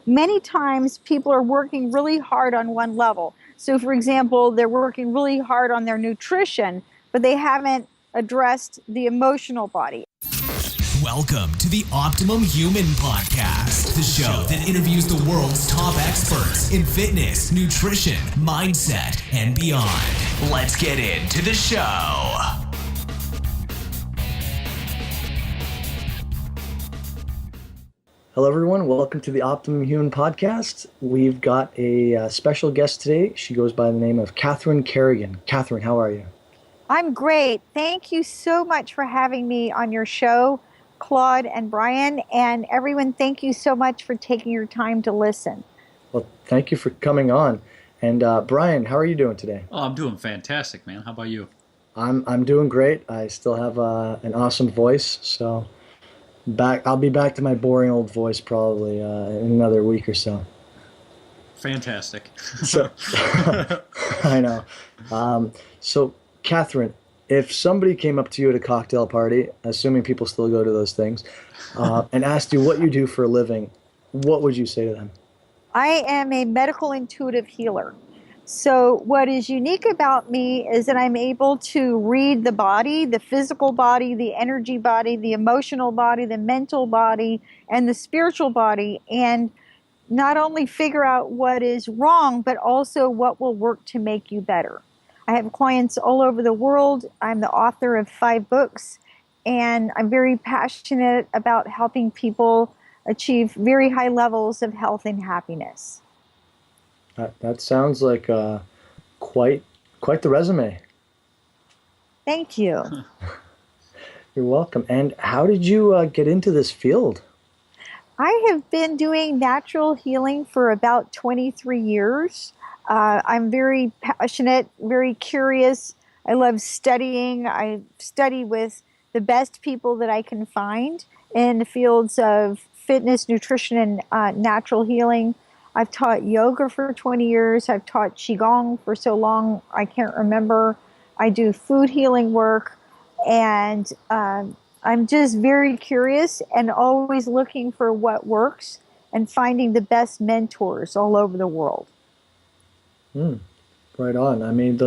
many times people are working really hard on one level. So, for example, they're working really hard on their nutrition, but they haven't addressed the emotional body. Welcome to the Optimum Human podcast, the show that interviews the world's top experts in fitness, nutrition, mindset, and beyond. Let's get into the show. Hello, everyone. Welcome to the Optimum Human podcast. We've got a special guest today. She goes by the name of Catherine Carrigan. Catherine, how are you? I'm great. Thank you so much for having me on your show, Claude and Brian. And everyone, thank you so much for taking your time to listen. Well, thank you for coming on. And Brian, how are you doing today? Oh, I'm doing fantastic, man. How about you? I'm doing great. I still have an awesome voice, so I'll be back to my boring old voice probably in another week or so. Fantastic. So, I know. So, Catherine, if somebody came up to you at a cocktail party, assuming people still go to those things, and asked you what you do for a living, what would you say to them? I am a medical intuitive healer. So what is unique about me is that I'm able to read the body, the physical body, the energy body, the emotional body, the mental body, and the spiritual body, and not only figure out what is wrong, but also what will work to make you better. I have clients all over the world. I'm the author of 5 books, and I'm very passionate about helping people achieve very high levels of health and happiness. That sounds like quite the resume. Thank you. You're welcome. And how did you get into this field? I have been doing natural healing for about 23 years. I'm very passionate, very curious. I love studying. I study with the best people that I can find in the fields of fitness, nutrition, and natural healing. I've taught yoga for 20 years. I've taught Qigong for so long, I can't remember. I do food healing work, and I'm just very curious and always looking for what works and finding the best mentors all over the world. Right on. I mean,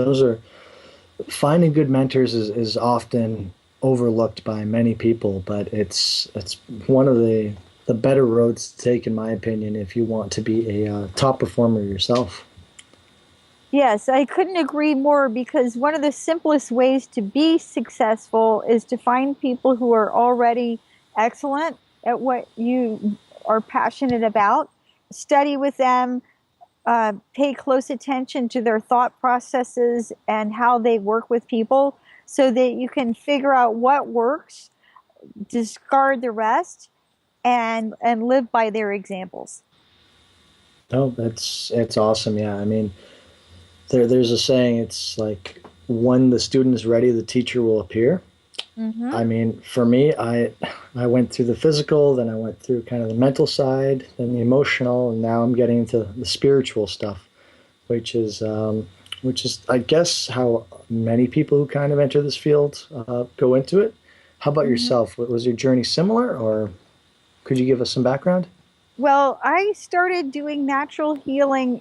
finding good mentors is often overlooked by many people, but it's one of the better roads to take, in my opinion, if you want to be a top performer yourself. Yes, I couldn't agree more, because one of the simplest ways to be successful is to find people who are already excellent at what you are passionate about, study with them, pay close attention to their thought processes and how they work with people so that you can figure out what works, discard the rest, and live by their examples. Oh, it's awesome. Yeah, I mean, there's a saying. It's like, when the student is ready, the teacher will appear. Mm-hmm. I mean, for me, I went through the physical, then I went through kind of the mental side, then the emotional, and now I'm getting into the spiritual stuff, which is I guess how many people who kind of enter this field go into it. How about yourself? Was your journey similar, or could you give us some background? Well, I started doing natural healing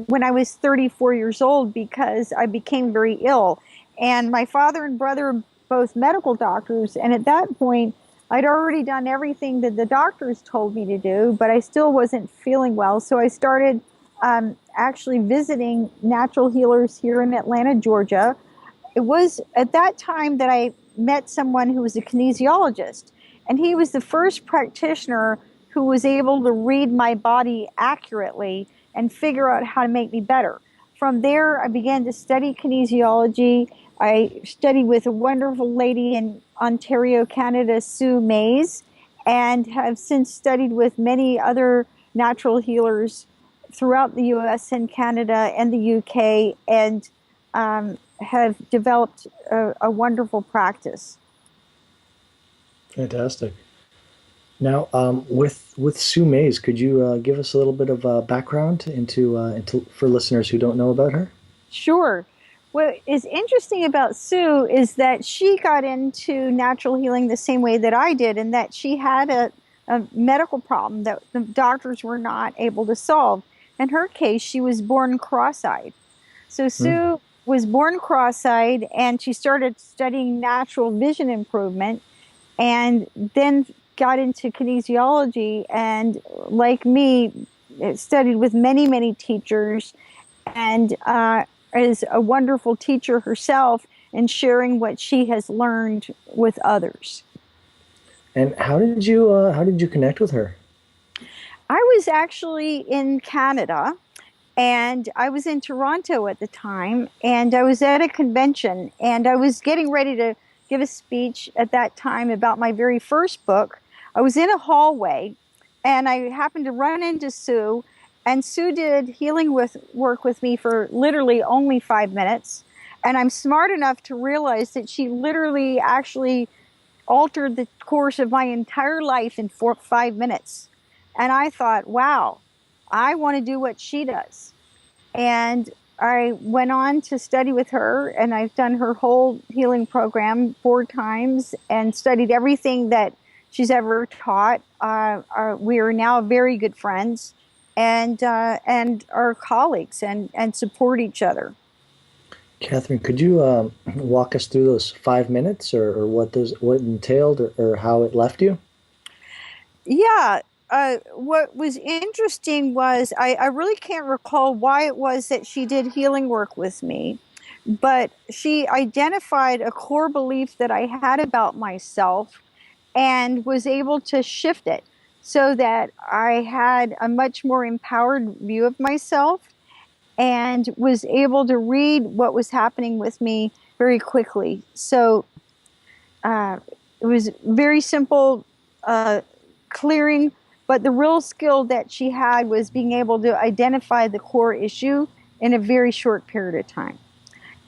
when I was 34 years old because I became very ill. And my father and brother are both medical doctors. And at that point, I'd already done everything that the doctors told me to do, but I still wasn't feeling well. So I started actually visiting natural healers here in Atlanta, Georgia. It was at that time that I met someone who was a kinesiologist. And he was the first practitioner who was able to read my body accurately and figure out how to make me better. From there, I began to study kinesiology. I studied with a wonderful lady in Ontario, Canada, Sue Mays, and have since studied with many other natural healers throughout the U.S. and Canada and the U.K., and have developed a wonderful practice. Fantastic. Now, with Sue Mays, could you give us a little bit of background into for listeners who don't know about her? Sure. What is interesting about Sue is that she got into natural healing the same way that I did, in that she had a medical problem that the doctors were not able to solve. In her case, she was born cross-eyed. So Sue was born cross-eyed, and she started studying natural vision improvement, and then got into kinesiology, and like me, studied with many, many teachers, and is a wonderful teacher herself in sharing what she has learned with others. And how did you connect with her? I was actually in Canada, and I was in Toronto at the time, and I was at a convention, and I was getting ready to give a speech at that time about my very first book. I was in a hallway, and I happened to run into Sue, and Sue did healing work with me for literally only 5 minutes. And I'm smart enough to realize that she literally actually altered the course of my entire life in 5 minutes. And I thought, wow, I want to do what she does. And I went on to study with her, and I've done her whole healing program 4 times and studied everything that she's ever taught. We are now very good friends, and are colleagues, and support each other. Catherine, could you walk us through those 5 minutes, or what entailed, or how it left you? Yeah. What was interesting was I really can't recall why it was that she did healing work with me, but she identified a core belief that I had about myself and was able to shift it so that I had a much more empowered view of myself and was able to read what was happening with me very quickly. So it was very simple clearing. But the real skill that she had was being able to identify the core issue in a very short period of time.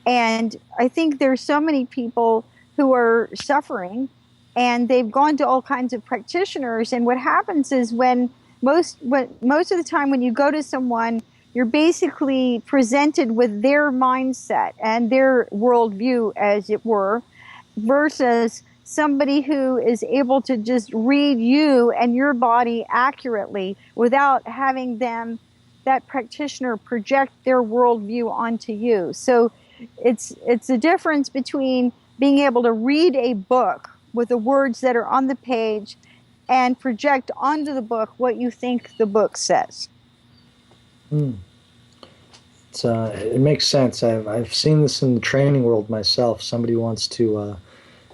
And I think there's so many people who are suffering, and they've gone to all kinds of practitioners. And what happens is most of the time when you go to someone, you're basically presented with their mindset and their worldview, as it were, versus somebody who is able to just read you and your body accurately without having that practitioner project their worldview onto you. So it's a difference between being able to read a book with the words that are on the page and project onto the book what you think the book says. It makes sense. I've seen this in the training world myself. Somebody wants to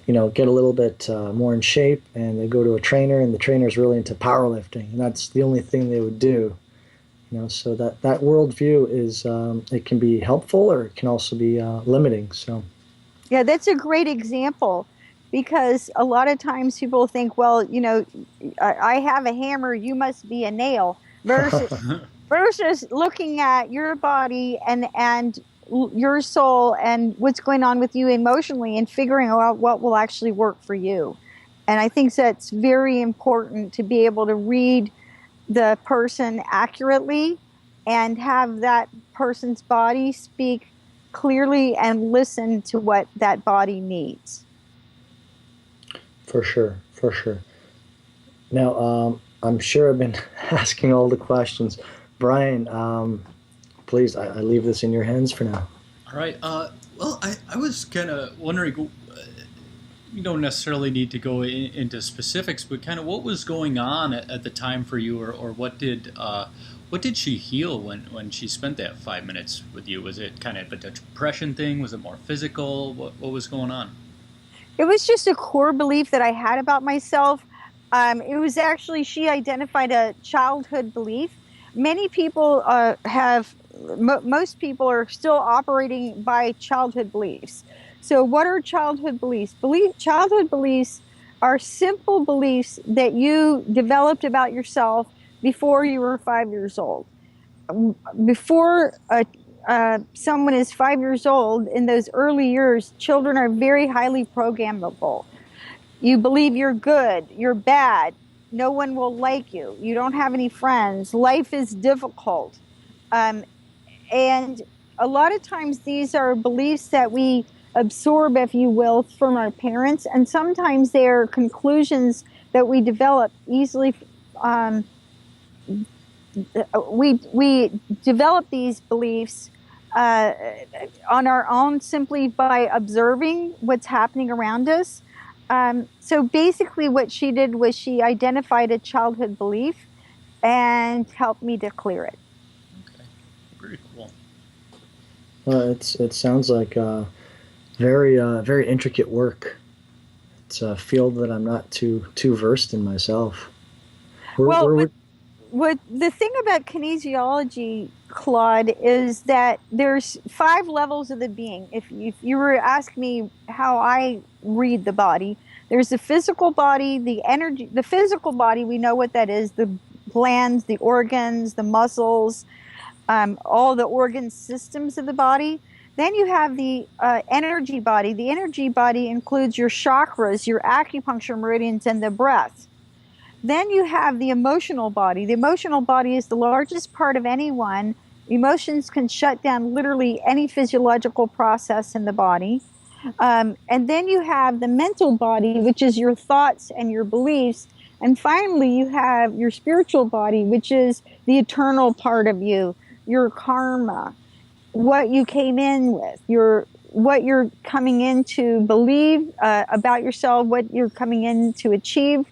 get a little bit more in shape, and they go to a trainer, and the trainer's really into powerlifting, and that's the only thing they would do. So that worldview is, it can be helpful, or it can also be limiting. So, yeah, that's a great example, because a lot of times people think, well, I have a hammer, you must be a nail, versus looking at your body and your soul and what's going on with you emotionally, and figuring out what will actually work for you. And I think that's very important, to be able to read the person accurately and have that person's body speak clearly and listen to what that body needs. For sure. Now, I'm sure I've been asking all the questions. Brian, please, I leave this in your hands for now. All right. Well, I was kind of wondering, you don't necessarily need to go into specifics, but kind of what was going on at the time for you, or what did she heal when she spent that 5 minutes with you? Was it kind of a depression thing? Was it more physical? What was going on? It was just a core belief that I had about myself. It was actually, she identified a childhood belief. Many people most people are still operating by childhood beliefs. So what are childhood beliefs? Childhood beliefs are simple beliefs that you developed about yourself before you were 5 years old. Before someone is 5 years old, in those early years, children are very highly programmable. You believe you're good, you're bad, no one will like you, you don't have any friends, life is difficult. And a lot of times these are beliefs that we absorb, if you will, from our parents, and sometimes they're conclusions that we develop easily. We develop these beliefs on our own simply by observing what's happening around us. So basically what she did was she identified a childhood belief and helped me to clear it. Okay, very cool. Well, it sounds like very intricate work. It's a field that I'm not too versed in myself. What the thing about kinesiology, Claude, is that there's 5 levels of the being. If you were to ask me how I read the body, there's the physical body, the energy. The physical body, we know what that is: the glands, the organs, the muscles, all the organ systems of the body. Then you have the energy body. The energy body includes your chakras, your acupuncture meridians, and the breath. Then you have the emotional body. The emotional body is the largest part of anyone. Emotions can shut down literally any physiological process in the body. And then you have the mental body, which is your thoughts and your beliefs. And finally, you have your spiritual body, which is the eternal part of you, your karma, what you came in with, what you're coming in to believe about yourself, what you're coming in to achieve,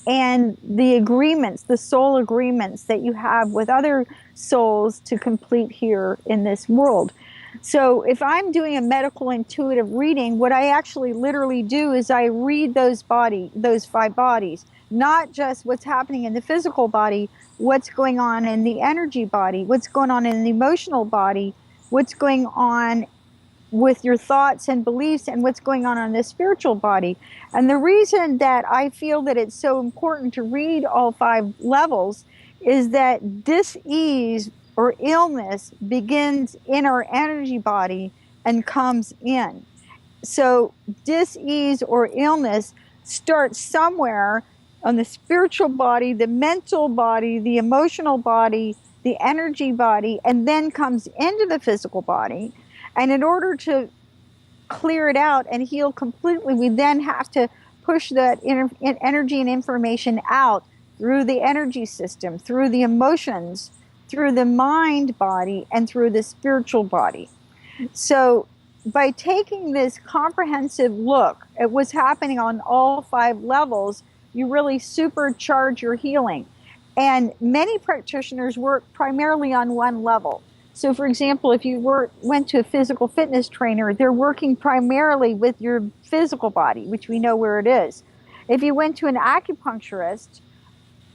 and the agreements, the soul agreements that you have with other souls to complete here in this world. So if I'm doing a medical intuitive reading, what I actually literally do is I read those 5 bodies, not just what's happening in the physical body, what's going on in the energy body, what's going on in the emotional body, what's going on with your thoughts and beliefs, and what's going on in the spiritual body. And the reason that I feel that it's so important to read all 5 levels is that dis-ease or illness begins in our energy body and comes in. So dis-ease or illness starts somewhere on the spiritual body, the mental body, the emotional body, the energy body, and then comes into the physical body. And in order to clear it out and heal completely, we then have to push that energy and information out through the energy system, through the emotions, through the mind body, and through the spiritual body. So by taking this comprehensive look at what's happening on all 5 levels, you really supercharge your healing. And many practitioners work primarily on one level. So, for example, if you went to a physical fitness trainer, they're working primarily with your physical body, which we know where it is. If you went to an acupuncturist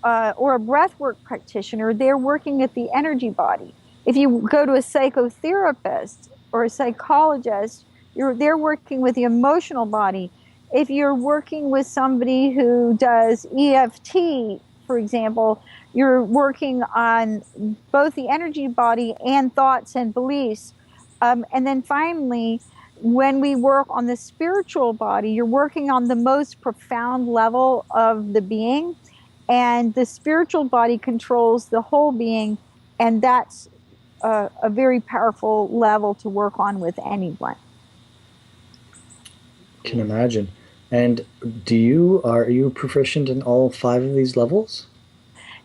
or a breathwork practitioner, they're working at the energy body. If you go to a psychotherapist or a psychologist, they're working with the emotional body. If you're working with somebody who does EFT, for example, you're working on both the energy body and thoughts and beliefs. And then finally, when we work on the spiritual body, you're working on the most profound level of the being. And the spiritual body controls the whole being. And that's a very powerful level to work on with anyone. Can imagine. And are you proficient in all 5 of these levels?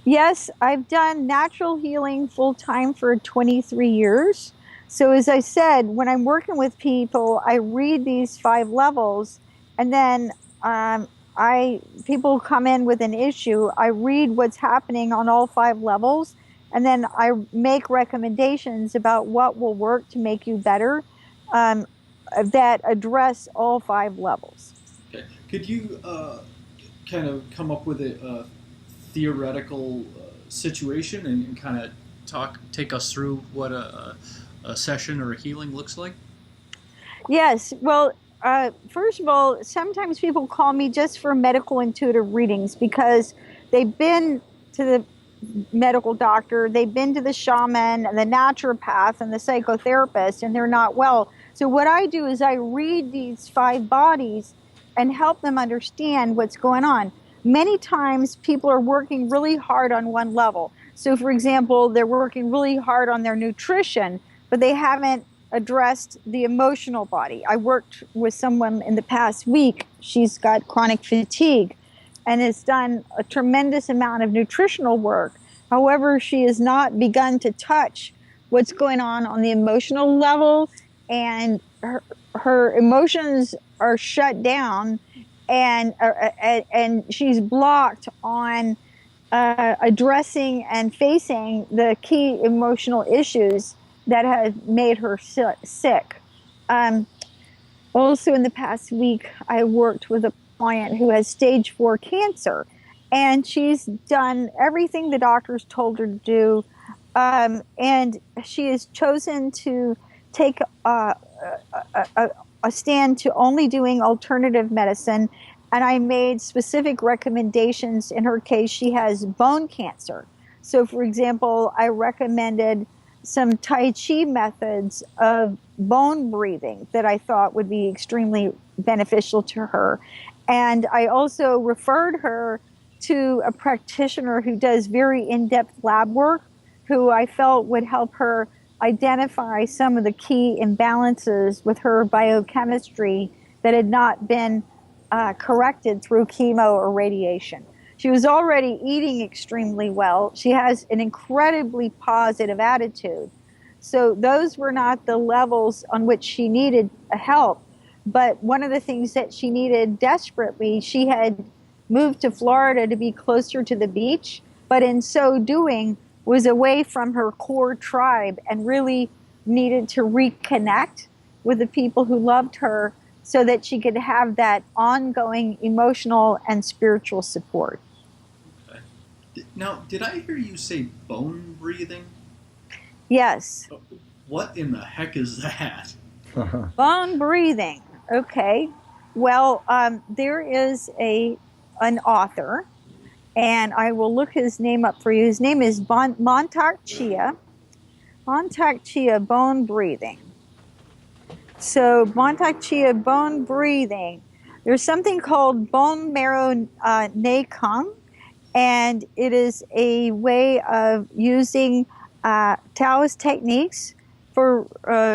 Yes, I've done natural healing full time for 23 years. So as I said, when I'm working with people, I read these 5 levels, and then people come in with an issue. I read what's happening on all 5 levels, and then I make recommendations about what will work to make you better that address all 5 levels. Okay. Could you kind of come up with a theoretical situation and kind of take us through what a session or a healing looks like? Yes. Well, first of all, sometimes people call me just for medical intuitive readings because they've been to the medical doctor, they've been to the shaman, the naturopath, and the psychotherapist, and they're not well. So what I do is I read these 5 bodies and help them understand what's going on. Many times people are working really hard on one level. So for example, they're working really hard on their nutrition, but they haven't addressed the emotional body. I worked with someone in the past week. She's got chronic fatigue. and has done a tremendous amount of nutritional work. However, she has not begun to touch what's going on the emotional level, and her emotions are shut down, and she's blocked on addressing and facing the key emotional issues that have made her sick. Also, in the past week, I worked with a client who has stage 4 cancer, and she's done everything the doctors told her to do, and she has chosen to take a stand to only doing alternative medicine. And I made specific recommendations. In her case, she has bone cancer. So, for example, I recommended some Tai Chi methods of bone breathing that I thought would be extremely beneficial to her. And I also referred her to a practitioner who does very in-depth lab work, who I felt would help her identify some of the key imbalances with her biochemistry that had not been corrected through chemo or radiation. She was already eating extremely well. She has an incredibly positive attitude. So those were not the levels on which she needed help. But one of the things that she needed desperately, she had moved to Florida to be closer to the beach, but in so doing was away from her core tribe and really needed to reconnect with the people who loved her, so that she could have that ongoing emotional and spiritual support. Okay. Now, did I hear you say bone breathing? Yes. What in the heck is that? Bone breathing. Okay. Well, there is an author, and I will look his name up for you. His name is Montauk Chia. Montauk Chia, bone breathing. So Montauk Chia, bone breathing. There's something called bone marrow nei Kong, and it is a way of using Taoist techniques for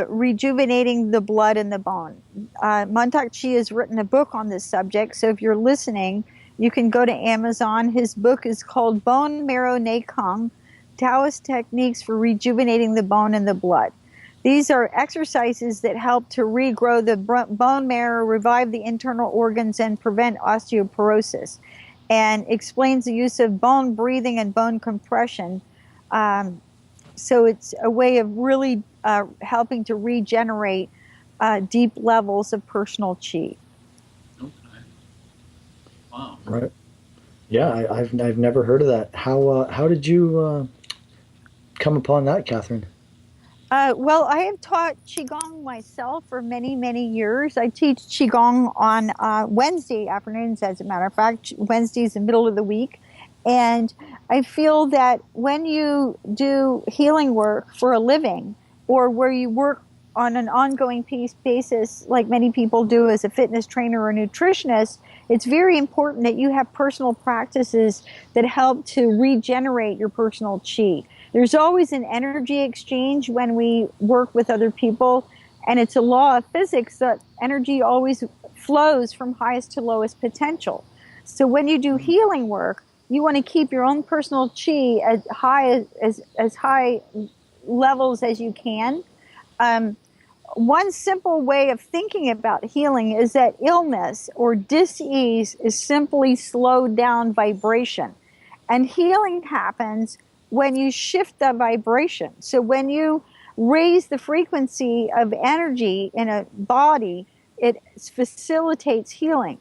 rejuvenating the blood in the bone. Montauk Chia has written a book on this subject, so if you're listening, you can go to Amazon. His book is called Bone Marrow Nei Kong, Taoist Techniques for Rejuvenating the Bone and the Blood. These are exercises that help to regrow the bone marrow, revive the internal organs, and prevent osteoporosis, and explains the use of bone breathing and bone compression. So it's a way of really helping to regenerate deep levels of personal chi. Okay. Wow. Right. Yeah, I've never heard of that. How did you come upon that, Catherine? Well, I have taught Qigong myself for many, many years. I teach Qigong on Wednesday afternoons, as a matter of fact. Wednesday is the middle of the week. And I feel that when you do healing work for a living, or where you work on an ongoing basis, like many people do as a fitness trainer or nutritionist, it's very important that you have personal practices that help to regenerate your personal chi. There's always an energy exchange when we work with other people, and it's a law of physics that energy always flows from highest to lowest potential. So when you do healing work, you want to keep your own personal chi as high levels as you can. One simple way of thinking about healing is that illness or dis-ease is simply slowed down vibration. And healing happens when you shift the vibration. So when you raise the frequency of energy in a body, it facilitates healing.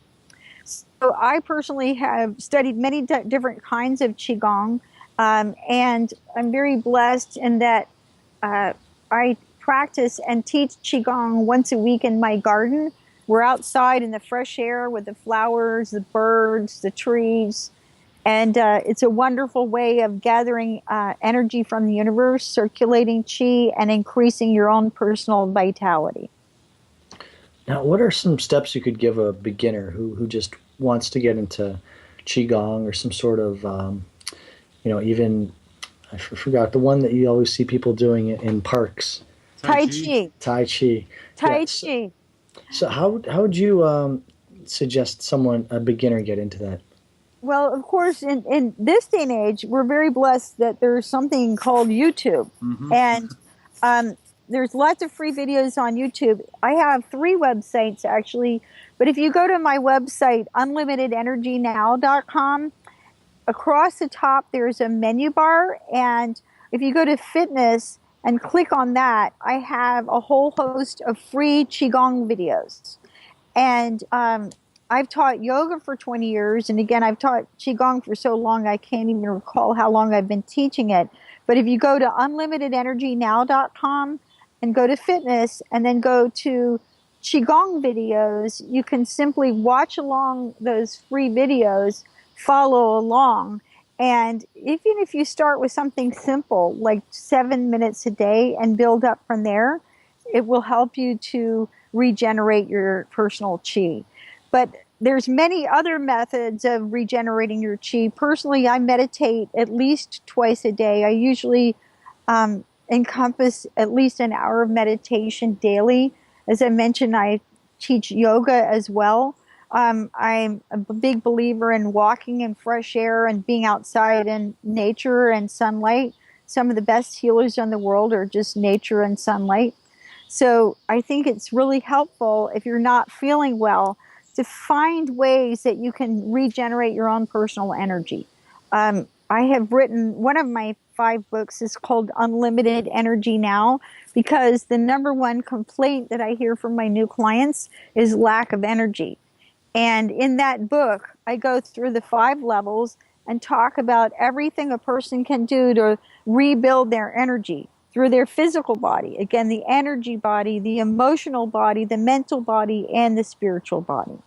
So I personally have studied many different kinds of Qigong, and I'm very blessed in that I practice and teach Qigong once a week in my garden. We're outside in the fresh air with the flowers, the birds, the trees, and it's a wonderful way of gathering energy from the universe, circulating Qi, and increasing your own personal vitality. Now, what are some steps you could give a beginner who just wants to get into Qigong, or some sort of, even, I forgot the one that you always see people doing in parks. Tai Chi. Tai Chi. Tai Yeah, Chi. So how would you suggest a beginner get into that? Well, of course, in this day and age, we're very blessed that there's something called YouTube. Mm-hmm. And um, there's lots of free videos on YouTube. I have 3 websites, actually. But if you go to my website, unlimitedenergynow.com, across the top, there's a menu bar. And if you go to fitness and click on that, I have a whole host of free Qigong videos. And I've taught yoga for 20 years. And again, I've taught Qigong for so long, I can't even recall how long I've been teaching it. But if you go to unlimitedenergynow.com and go to fitness and then go to Qigong videos, you can simply watch along those free videos, follow along. And even if you start with something simple, like 7 minutes a day, and build up from there, it will help you to regenerate your personal chi. But there's many other methods of regenerating your chi. Personally, I meditate at least twice a day. I usually encompass at least an hour of meditation daily. As I mentioned, I teach yoga as well. I'm a big believer in walking in fresh air and being outside in nature and sunlight. Some of the best healers in the world are just nature and sunlight. So I think it's really helpful if you're not feeling well to find ways that you can regenerate your own personal energy. I have written, one of my 5 books is called Unlimited Energy Now, because the number one complaint that I hear from my new clients is lack of energy. And in that book, I go through the 5 levels and talk about everything a person can do to rebuild their energy through their physical body. Again, the energy body, the emotional body, the mental body, and the spiritual body.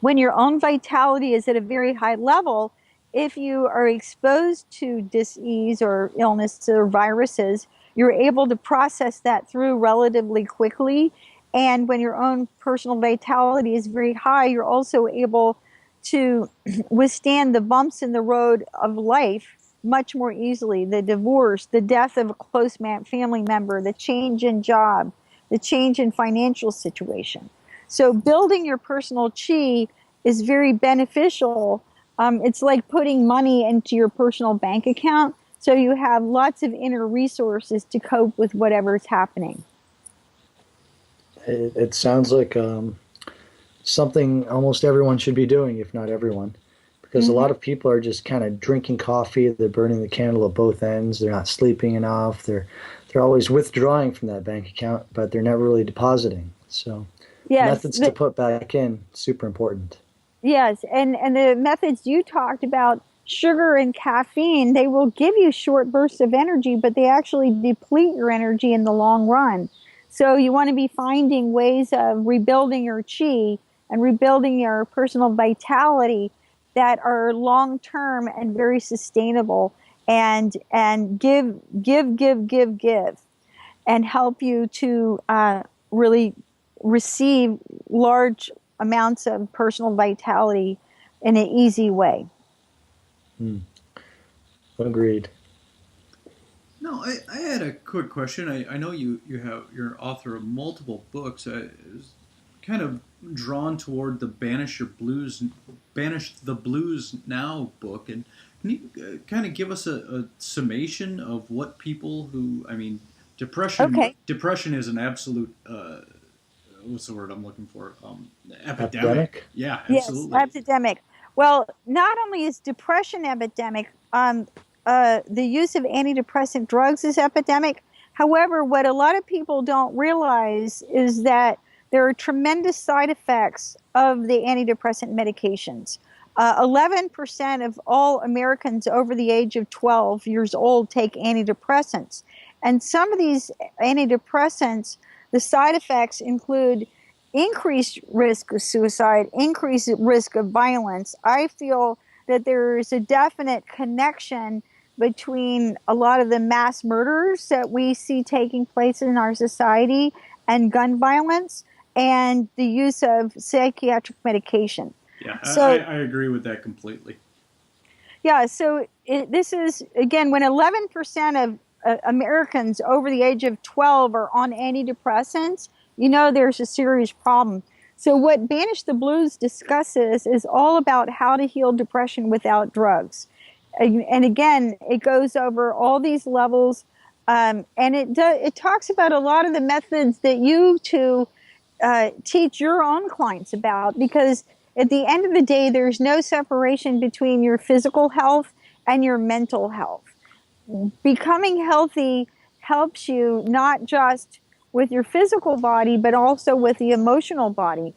When your own vitality is at a very high level, if you are exposed to disease or illness or viruses, you're able to process that through relatively quickly. And when your own personal vitality is very high, you're also able to withstand the bumps in the road of life much more easily. The divorce, the death of a close family member, the change in job, the change in financial situation. So building your personal chi is very beneficial. It's like putting money into your personal bank account, so you have lots of inner resources to cope with whatever's happening. It sounds like something almost everyone should be doing, if not everyone. Because a lot of people are just kind of drinking coffee. They're burning the candle at both ends. They're not sleeping enough. They're always withdrawing from that bank account, but they're never really depositing. So methods to put back in, super important. Yes, and the methods you talked about, sugar and caffeine, they will give you short bursts of energy, but they actually deplete your energy in the long run. So you want to be finding ways of rebuilding your chi and rebuilding your personal vitality that are long-term and very sustainable, and give, and help you to really receive large amounts of personal vitality in an easy way. Agreed. No, I had a quick question. I know you're author of multiple books. I was kind of drawn toward the Banish the Blues Now book, and can you kind of give us a summation of what people who, I mean, depression is an absolute what's the word I'm looking for? Epidemic. Yeah, absolutely. Yes, epidemic. Well, not only is depression epidemic, the use of antidepressant drugs is epidemic. However, what a lot of people don't realize is that there are tremendous side effects of the antidepressant medications. 11% of all Americans over the age of 12 years old take antidepressants. And some of these antidepressants, the side effects include increased risk of suicide, increased risk of violence. I feel that there is a definite connection between a lot of the mass murders that we see taking place in our society and gun violence and the use of psychiatric medication. Yeah, so, I agree with that completely. Yeah, so this is, again, when 11% of Americans over the age of 12 are on antidepressants, you know there's a serious problem. So what Banish the Blues discusses is all about how to heal depression without drugs. And again, it goes over all these levels, and it talks about a lot of the methods that you two teach your own clients about, because at the end of the day, there's no separation between your physical health and your mental health. Becoming healthy helps you not just with your physical body, but also with the emotional body.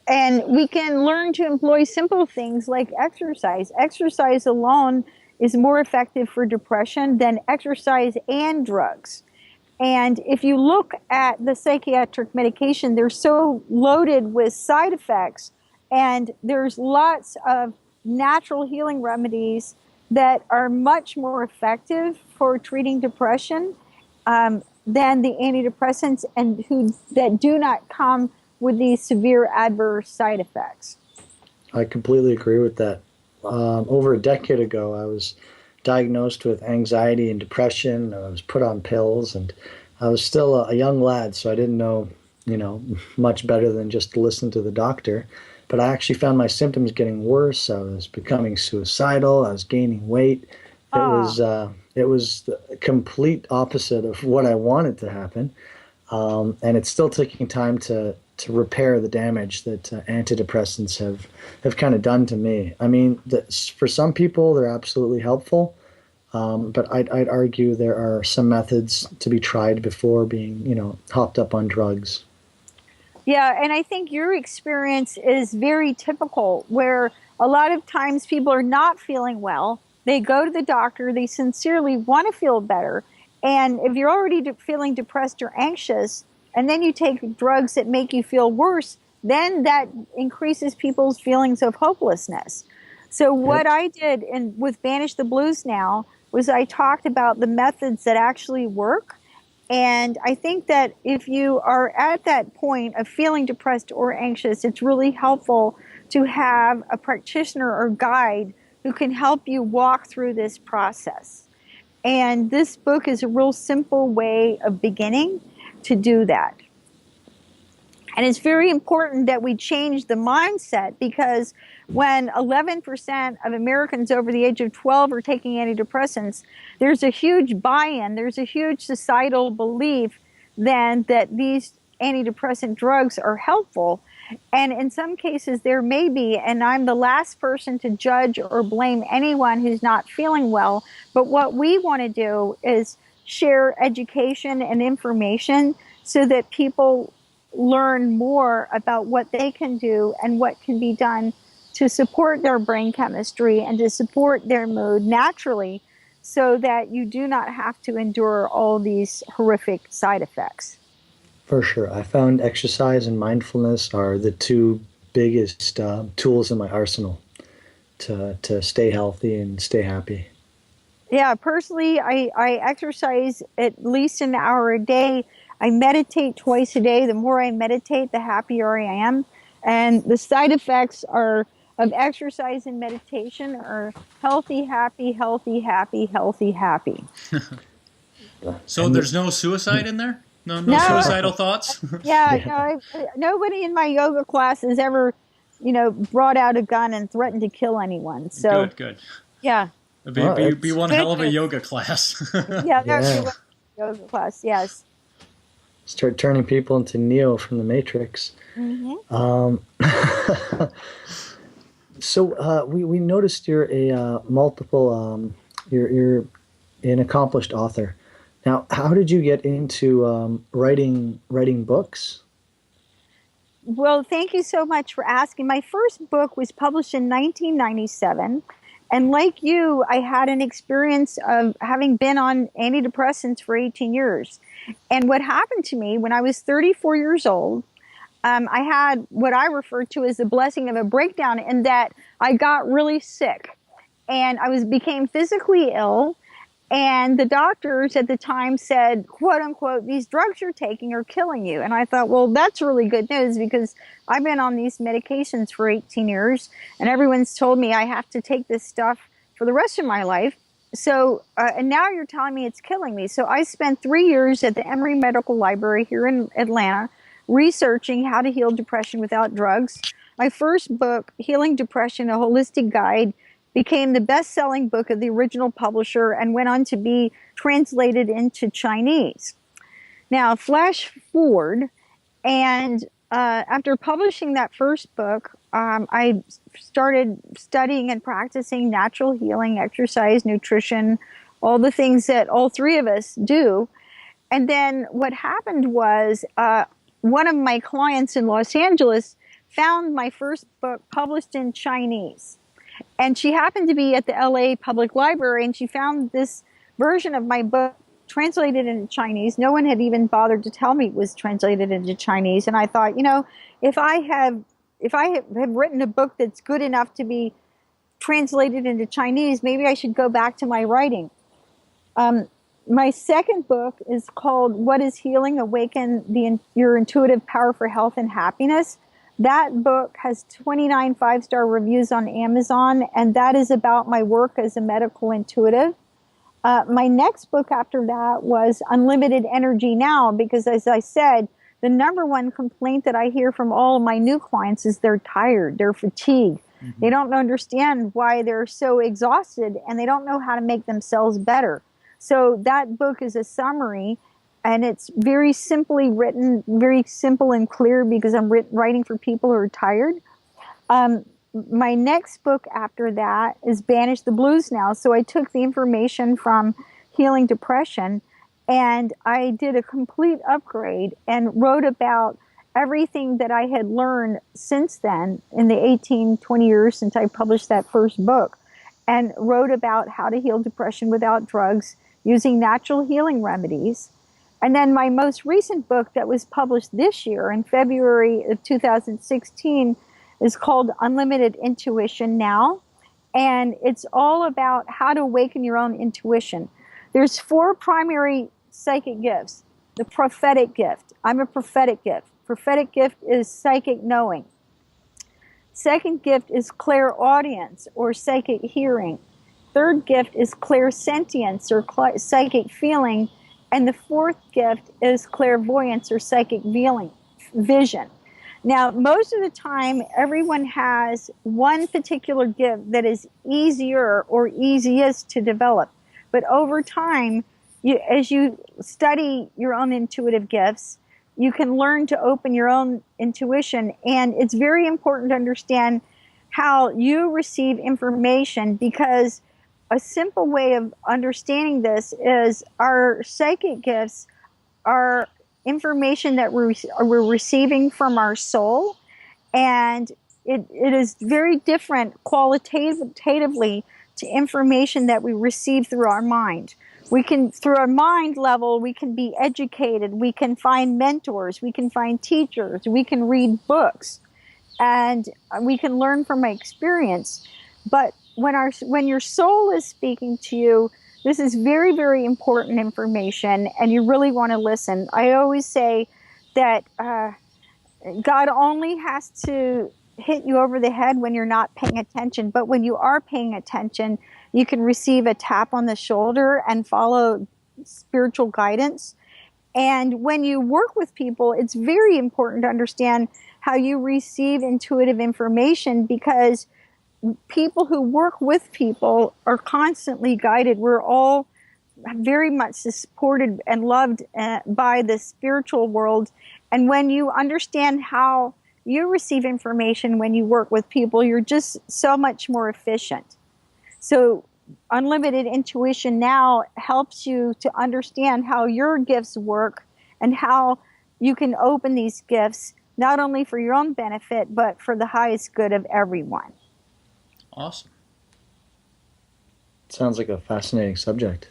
And we can learn to employ simple things like exercise. Exercise alone is more effective for depression than exercise and drugs. And if you look at the psychiatric medication, they're so loaded with side effects, and there's lots of natural healing remedies that are much more effective for treating depression than the antidepressants, and that do not come with these severe adverse side effects. I completely agree with that. Over a decade ago, I was diagnosed with anxiety and depression. I was put on pills, and I was still a young lad, so I didn't know, much better than just to listen to the doctor. But I actually found my symptoms getting worse. I was becoming suicidal. I was gaining weight. It was the complete opposite of what I wanted to happen, and it's still taking time to repair the damage that antidepressants have kind of done to me. I mean, for some people, they're absolutely helpful, but I'd argue there are some methods to be tried before being, hopped up on drugs. Yeah, and I think your experience is very typical, where a lot of times people are not feeling well. They go to the doctor, they sincerely want to feel better. And if you're already feeling depressed or anxious, and then you take drugs that make you feel worse, then that increases people's feelings of hopelessness. So what I did with Banish the Blues now was I talked about the methods that actually work. And I think that if you are at that point of feeling depressed or anxious, it's really helpful to have a practitioner or guide who can help you walk through this process. And this book is a real simple way of beginning to do that. And it's very important that we change the mindset, because when 11% of Americans over the age of 12 are taking antidepressants, there's a huge buy-in, there's a huge societal belief then that these antidepressant drugs are helpful. And in some cases there may be, and I'm the last person to judge or blame anyone who's not feeling well, but what we want to do is share education and information so that people learn more about what they can do and what can be done to support their brain chemistry and to support their mood naturally, so that you do not have to endure all these horrific side effects. For sure. I found exercise and mindfulness are the two biggest tools in my arsenal to stay healthy and stay happy. Yeah, personally, I exercise at least an hour a day. I meditate twice a day. The more I meditate, the happier I am. And the side effects of exercise and meditation are healthy, happy, healthy, happy, healthy, happy. So there's no suicide in there? No suicidal thoughts? Yeah, no, nobody in my yoga class has ever, brought out a gun and threatened to kill anyone. So Good. Yeah. It'd be one hell of a yoga class. Yeah, that'd be one yoga class, yes. Start turning people into Neo from the Matrix. Mm-hmm. So we noticed you're a you're an accomplished author. Now, how did you get into writing books? Well, thank you so much for asking. My first book was published in 1997. And like you, I had an experience of having been on antidepressants for 18 years. And what happened to me when I was 34 years old, I had what I refer to as the blessing of a breakdown, in that I got really sick and I became physically ill. And the doctors at the time said, quote unquote, these drugs you're taking are killing you. And I thought, well, that's really good news, because I've been on these medications for 18 years and everyone's told me I have to take this stuff for the rest of my life. So, and now you're telling me it's killing me. So I spent 3 years at the Emory Medical Library here in Atlanta researching how to heal depression without drugs. My first book, Healing Depression, A Holistic Guide, became the best-selling book of the original publisher and went on to be translated into Chinese. Now, flash forward, and after publishing that first book, I started studying and practicing natural healing, exercise, nutrition, all the things that all three of us do. And then what happened was one of my clients in Los Angeles found my first book published in Chinese. And she happened to be at the LA Public Library, and she found this version of my book translated into Chinese. No one had even bothered to tell me it was translated into Chinese. And I thought, if I have written a book that's good enough to be translated into Chinese, maybe I should go back to my writing. My second book is called What is Healing? Awaken Your Intuitive Power for Health and Happiness. That book has 29 5-star reviews on Amazon, and that is about my work as a medical intuitive. My next book after that was Unlimited Energy Now, because as I said, the number one complaint that I hear from all of my new clients is they're tired, they're fatigued. Mm-hmm. They don't understand why they're so exhausted, and they don't know how to make themselves better. So that book is a summary, and it's very simply written, very simple and clear, because I'm writing for people who are tired. My next book after that is Banish the Blues Now. So I took the information from Healing Depression, and I did a complete upgrade and wrote about everything that I had learned since then in the 20 years since I published that first book, and wrote about how to heal depression without drugs using natural healing remedies. And then my most recent book that was published this year in February of 2016 is called Unlimited Intuition Now. And it's all about how to awaken your own intuition. There's 4 primary psychic gifts. The prophetic gift. I'm a prophetic gift. Prophetic gift is psychic knowing. Second gift is clairaudience or psychic hearing. Third gift is clairsentience or psychic feeling. And the fourth gift is clairvoyance or psychic vision. Now, most of the time, everyone has one particular gift that is easier or easiest to develop. But over time, as you study your own intuitive gifts, you can learn to open your own intuition. And it's very important to understand how you receive information, because a simple way of understanding this is our psychic gifts are information that we're receiving from our soul, and it is very different qualitatively to information that we receive through our mind. Through our mind level, we can be educated, we can find mentors, we can find teachers, we can read books, and we can learn from experience. But when your soul is speaking to you, this is very, very important information, and you really want to listen. I always say that God only has to hit you over the head when you're not paying attention, but when you are paying attention, you can receive a tap on the shoulder and follow spiritual guidance. And when you work with people, it's very important to understand how you receive intuitive information, because people who work with people are constantly guided. We're all very much supported and loved by the spiritual world. And when you understand how you receive information when you work with people, you're just so much more efficient. So Unlimited Intuition Now helps you to understand how your gifts work and how you can open these gifts not only for your own benefit, but for the highest good of everyone. Awesome. Sounds like a fascinating subject.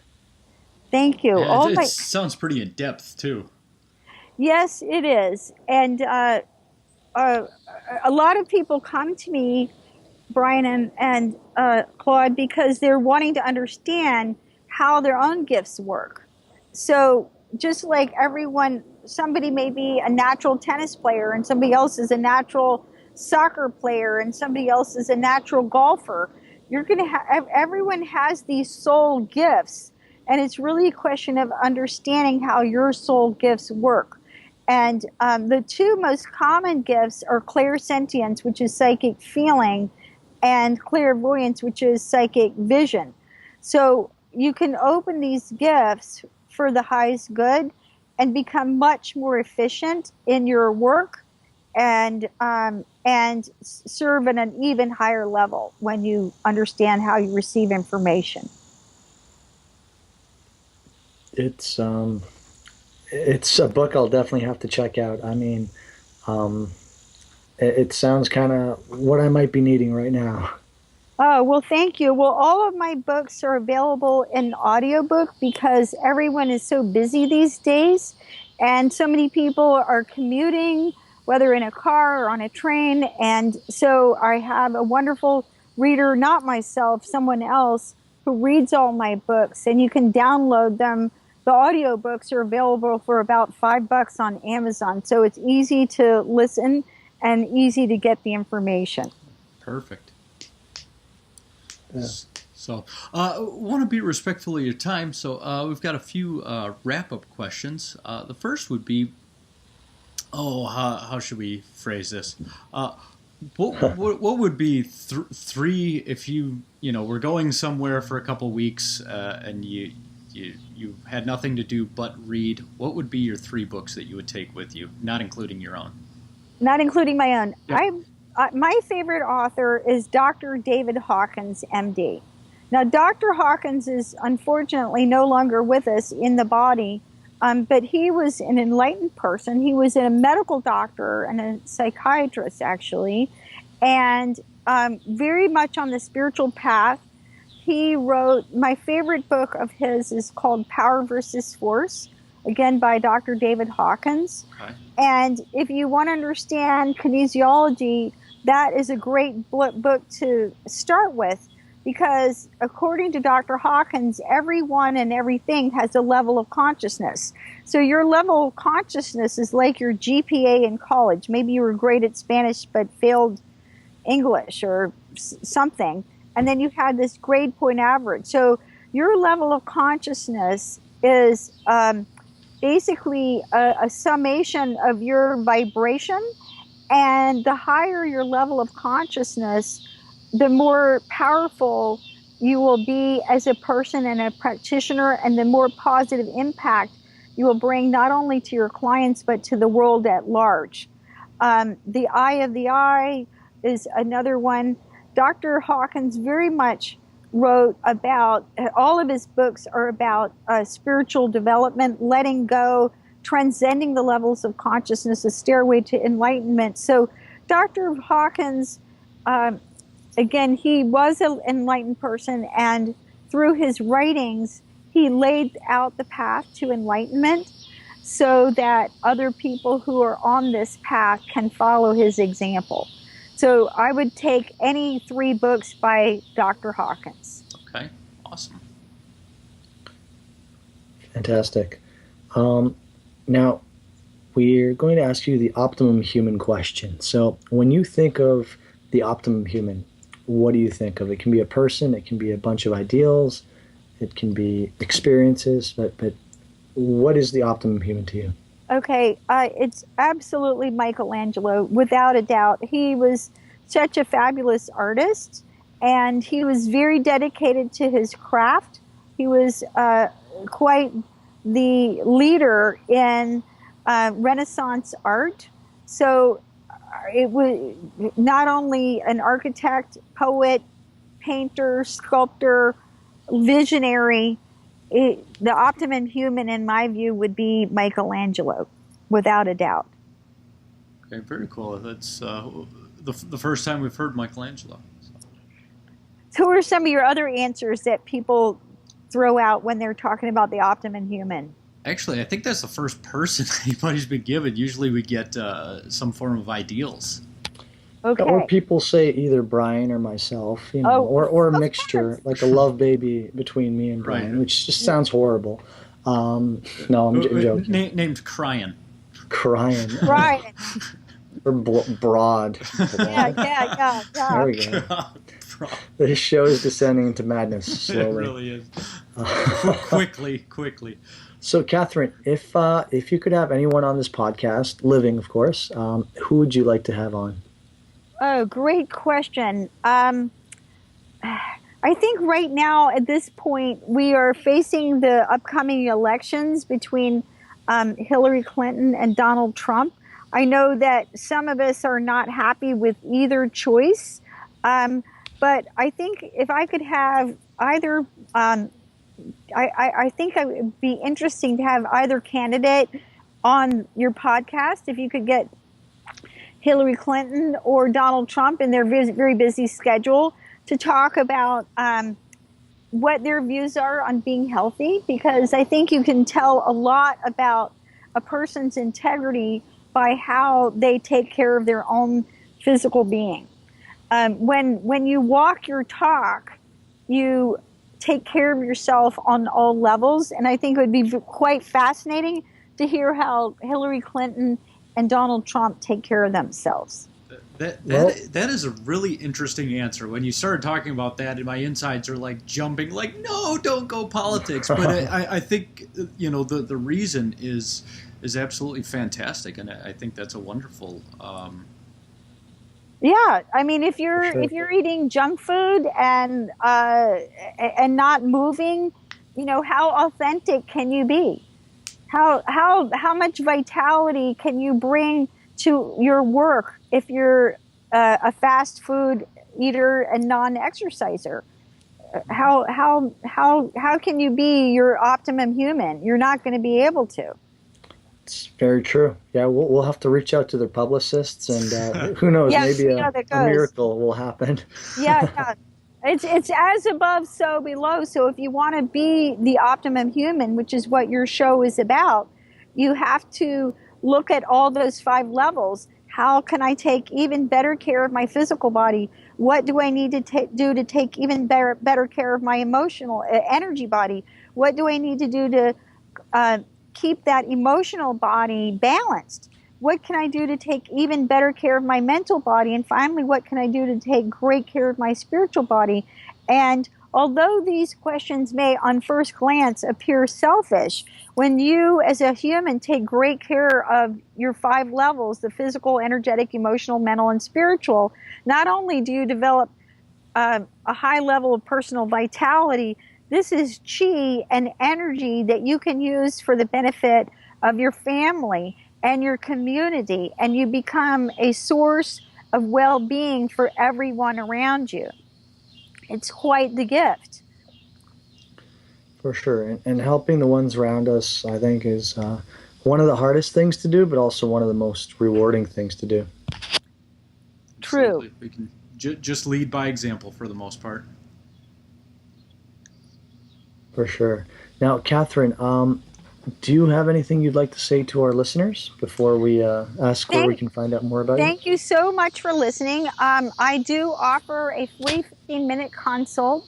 Thank you. Yeah, it sounds pretty in depth too. Yes, it is. And a lot of people come to me, Brian and Claude, because they're wanting to understand how their own gifts work. So just like everyone, somebody may be a natural tennis player, and somebody else is a natural soccer player, and somebody else is a natural golfer. You're going to have, everyone has these soul gifts, and it's really a question of understanding how your soul gifts work. And the two most common gifts are clairsentience, which is psychic feeling, and clairvoyance, which is psychic vision. So you can open these gifts for the highest good and become much more efficient in your work and serve at an even higher level when you understand how you receive information. It's a book I'll definitely have to check out. I mean, it sounds kind of what I might be needing right now. Oh, well, thank you. Well, all of my books are available in audiobook because everyone is so busy these days, and so many people are commuting, whether in a car or on a train. And so I have a wonderful reader, not myself, someone else, who reads all my books, and you can download them. The audiobooks are available for about $5 on Amazon, so it's easy to listen and easy to get the information. Perfect. Yeah. So, want to be respectful of your time, so we've got a few wrap-up questions. The first would be, how should we phrase this? What would be three if you were going somewhere for a couple weeks and you had nothing to do but read? What would be your 3 books that you would take with you, not including your own? Not including my own. Yep. My favorite author is Dr. David Hawkins, MD. Now, Dr. Hawkins is unfortunately no longer with us in the body, but he was an enlightened person. He was a medical doctor and a psychiatrist, actually, and very much on the spiritual path. He wrote, my favorite book of his is called Power versus Force, again by Dr. David Hawkins. Okay. And if you want to understand kinesiology, that is a great book to start with, because according to Dr. Hawkins, everyone and everything has a level of consciousness. So your level of consciousness is like your GPA in college. Maybe you were great at Spanish but failed English or something, and then you had this grade point average. So your level of consciousness is basically a summation of your vibration, and the higher your level of consciousness, the more powerful you will be as a person and a practitioner, and the more positive impact you will bring not only to your clients but to the world at large. The Eye of the Eye is another one. Dr. Hawkins very much wrote about, all of his books are about spiritual development, letting go, transcending the levels of consciousness, a stairway to enlightenment. So Dr. Hawkins, again, he was an enlightened person, and through his writings, he laid out the path to enlightenment so that other people who are on this path can follow his example. So I would take any 3 books by Dr. Hawkins. Okay, awesome. Fantastic. Now, we're going to ask you the Optimum Human question. So when you think of the Optimum Human, what do you think of? It can be a person, it can be a bunch of ideals, it can be experiences, but what is the Optimum Human to you? Okay, it's absolutely Michelangelo, without a doubt. He was such a fabulous artist, and he was very dedicated to his craft. He was quite the leader in Renaissance art. So it was not only an architect, poet, painter, sculptor, visionary. The Optimum Human, in my view, would be Michelangelo, without a doubt. Okay, very cool. That's the first time we've heard Michelangelo. So what are some of your other answers that people throw out when they're talking about the Optimum Human? Actually, I think that's the first person anybody's been given. Usually we get some form of ideals. Okay. Or people say either Brian or myself, or a mixture, like a love baby between me and Brian, Right. which just sounds horrible. No, I'm joking. Named Cryan. Crying. Right. Or broad. Yeah. There we go. This show is descending into madness It slowly. really is. Quickly. So, Catherine, if you could have anyone on this podcast, living, of course, who would you like to have on? Oh, great question. I think right now at this point we are facing the upcoming elections between Hillary Clinton and Donald Trump. I know that some of us are not happy with either choice, but I think if I could have either, I think it would be interesting to have either candidate on your podcast. If you could get Hillary Clinton or Donald Trump in their very busy schedule to talk about what their views are on being healthy, because I think you can tell a lot about a person's integrity by how they take care of their own physical being. When you walk your talk, you take care of yourself on all levels, and I think it would be quite fascinating to hear how Hillary Clinton and Donald Trump take care of themselves. That is a really interesting answer. When you started talking about that, and my insides are like jumping, like, no, don't go politics. But I think the reason is absolutely fantastic, and I think that's a wonderful. Yeah, I mean, if you're eating junk food and not moving, how authentic can you be? How much vitality can you bring to your work if you're a fast food eater and non-exerciser? How can you be your optimum human? You're not going to be able to. It's very true. Yeah, we'll have to reach out to their publicists, and who knows, maybe a miracle will happen. Yeah. It's as above, so below. So if you want to be the optimum human, which is what your show is about, you have to look at all those 5 levels. How can I take even better care of my physical body? What do I need to do to take even better care of my emotional energy body? What do I need to do to keep that emotional body balanced? What can I do to take even better care of my mental body? And finally, what can I do to take great care of my spiritual body? And although these questions may on first glance appear selfish, when you as a human take great care of your 5 levels, the physical, energetic, emotional, mental, and spiritual, not only do you develop a high level of personal vitality, this is chi and energy that you can use for the benefit of your family and your community, and you become a source of well-being for everyone around you. It's quite the gift. For sure. And helping the ones around us, I think, is one of the hardest things to do, but also one of the most rewarding things to do. True. Absolutely. We can just lead by example for the most part. For sure. Now, Catherine, do you have anything you'd like to say to our listeners before we ask where we can find out more about you? Thank you so much for listening. I do offer a free 15-minute consult.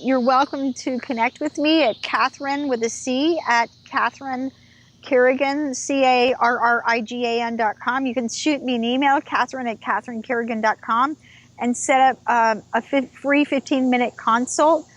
You're welcome to connect with me at Catherine with a C at Catherine Carrigan, CARRIGAN.com. You can shoot me an email, Catherine at CatherineCarrigan.com, and set up a free 15-minute consult.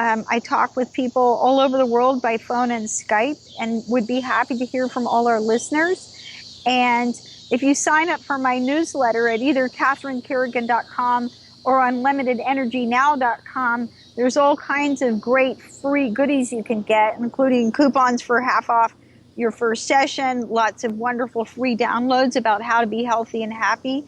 I talk with people all over the world by phone and Skype, and would be happy to hear from all our listeners. And if you sign up for my newsletter at either CatherineCarrigan.com or UnlimitedEnergyNow.com, there's all kinds of great free goodies you can get, including coupons for half off your first session, lots of wonderful free downloads about how to be healthy and happy,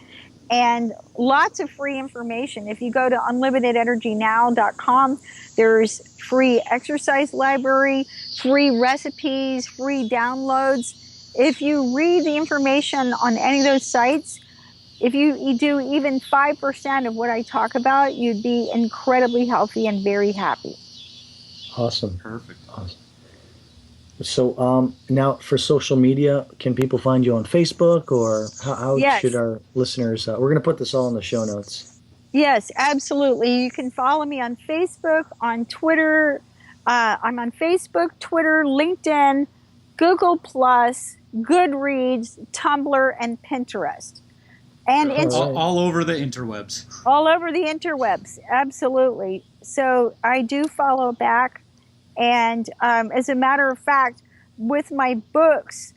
and lots of free information. If you go to UnlimitedEnergyNow.com, there's free exercise library, free recipes, free downloads. If you read the information on any of those sites, if you do even 5% of what I talk about, you'd be incredibly healthy and very happy. Awesome. Perfect. Awesome. So now for social media, can people find you on Facebook, or how Yes. should our listeners, we're going to put this all in the show notes. Yes, absolutely. You can follow me on Facebook, on Twitter. I'm on Facebook, Twitter, LinkedIn, Google+, Goodreads, Tumblr, and Pinterest. And all over the interwebs. All over the interwebs, absolutely. So I do follow back. And as a matter of fact, with my books,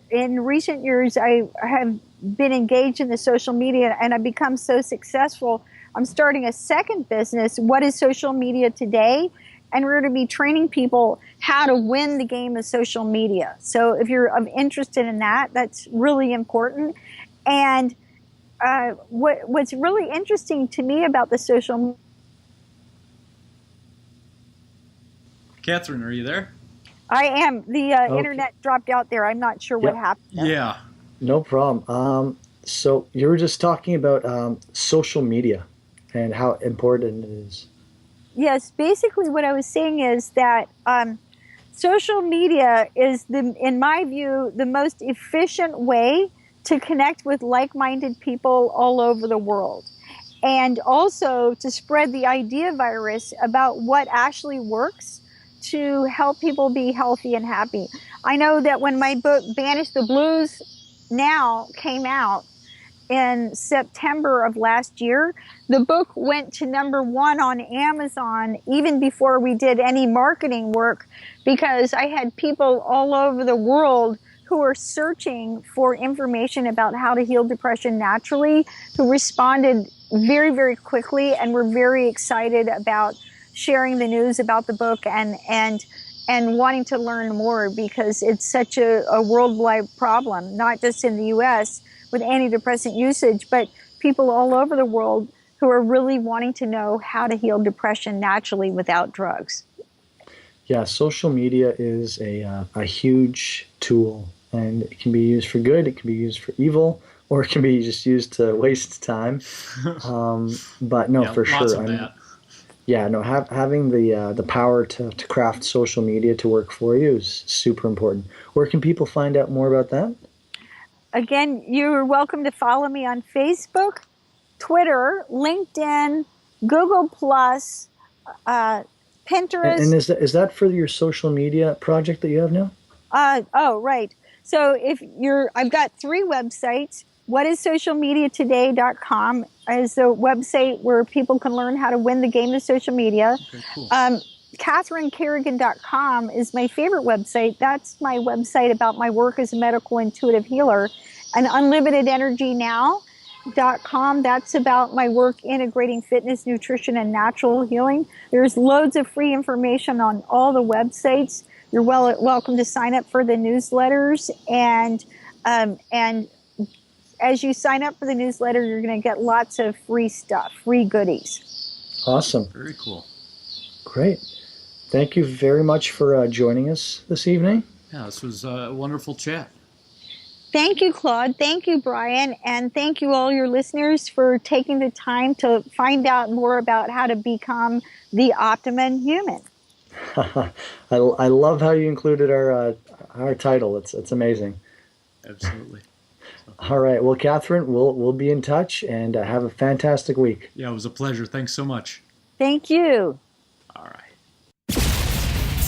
in recent years, I have been engaged in the social media and I've become so successful. I'm starting a second business, What is Social Media Today? And we're going to be training people how to win the game of social media. So if you're interested in that, that's really important. And what's really interesting to me about the social... Catherine, are you there? I am. The Okay. internet dropped out there. I'm not sure what happened there. Yeah. No problem. So you were just talking about social media and how important it is. Yes, basically what I was saying is that social media is, in my view, the most efficient way to connect with like-minded people all over the world. And also to spread the idea virus about what actually works to help people be healthy and happy. I know that when my book, Banish the Blues Now, came out in September of last year, the book went to #1 on Amazon even before we did any marketing work, because I had people all over the world who were searching for information about how to heal depression naturally, who responded very, very quickly and were very excited about sharing the news about the book and wanting to learn more, because it's such a worldwide problem, not just in the US with antidepressant usage, but people all over the world who are really wanting to know how to heal depression naturally without drugs. Yeah, social media is a huge tool, and it can be used for good, it can be used for evil, or it can be just used to waste time. But no, Yeah, for lots sure. of that. Having the power to craft social media to work for you is super important. Where can people find out more about that? Again, you're welcome to follow me on Facebook, Twitter, LinkedIn, Google+, Pinterest. And is that for your social media project that you have now? Oh, right. So I've got 3 websites. WhatIsSocialMediaToday.com is the website where people can learn how to win the game of social media. Okay, cool. CatherineCarrigan.com is my favorite website. That's my website about my work as a medical intuitive healer. And UnlimitedEnergyNow.com, that's about my work integrating fitness, nutrition, and natural healing. There's loads of free information on all the websites. You're welcome to sign up for the newsletters, and as you sign up for the newsletter, you're going to get lots of free stuff, free goodies. Awesome. Very cool. Great. Thank you very much for joining us this evening. Yeah, this was a wonderful chat. Thank you, Claude. Thank you, Brian. And thank you, all your listeners, for taking the time to find out more about how to become the optimum human. I love how you included our title. It's amazing. Absolutely. All right. Well, Catherine, we'll be in touch, and have a fantastic week. Yeah, it was a pleasure. Thanks so much. Thank you. All right.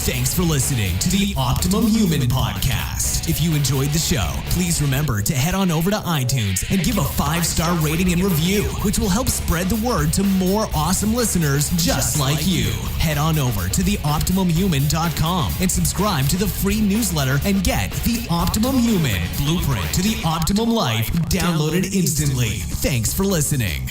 Thanks for listening to the Optimum Human podcast. If you enjoyed the show, please remember to head on over to iTunes and give a 5-star rating and review, which will help spread the word to more awesome listeners just like you. Head on over to theoptimumhuman.com and subscribe to the free newsletter and get the Optimum Human Blueprint to the Optimum Life downloaded instantly. Thanks for listening.